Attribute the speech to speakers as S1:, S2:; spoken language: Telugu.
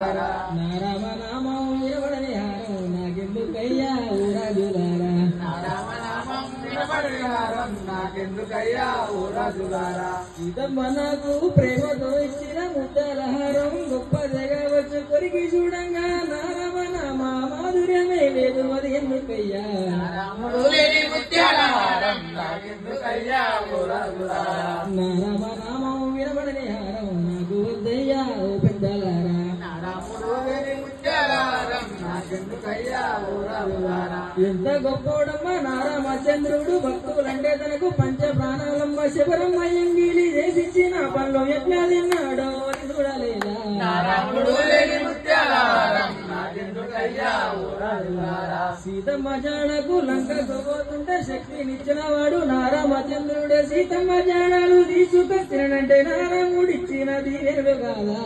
S1: నారామ నామం వినబడని హారం నాకెందుకయ్యా ఊరాజులారా సీతమ్మ నాకు ప్రేమతో ఇచ్చిన ముద్దల హారం గొప్పదిగా వచ్చి కొరికి చూడంగా నారామ నామ మాధుర్యమే లేదు అది ఎందుకయ్యా నారామ నామం వినబడని హారం నాకు వద్దయ్యా ఓ పెద్దలారా ఎంత గొప్పోడమ్మ నారామచంద్రుడు భక్తులంటే తనకు పంచ ప్రాణాలమ్మ శబరమ్మ ఎంగిలి చేసిచ్చిన పనులు ఎట్లా తిన్నాడో చూడలేదా సీతమ్మ జాడకు లంకకు పోతుంటే శక్తినిచ్చిన వాడు నారామచంద్రుడే సీతమ్మ జాడలు తీసుకొచ్చినంటే నారాముడిచ్చిన దీవెనలు కాదా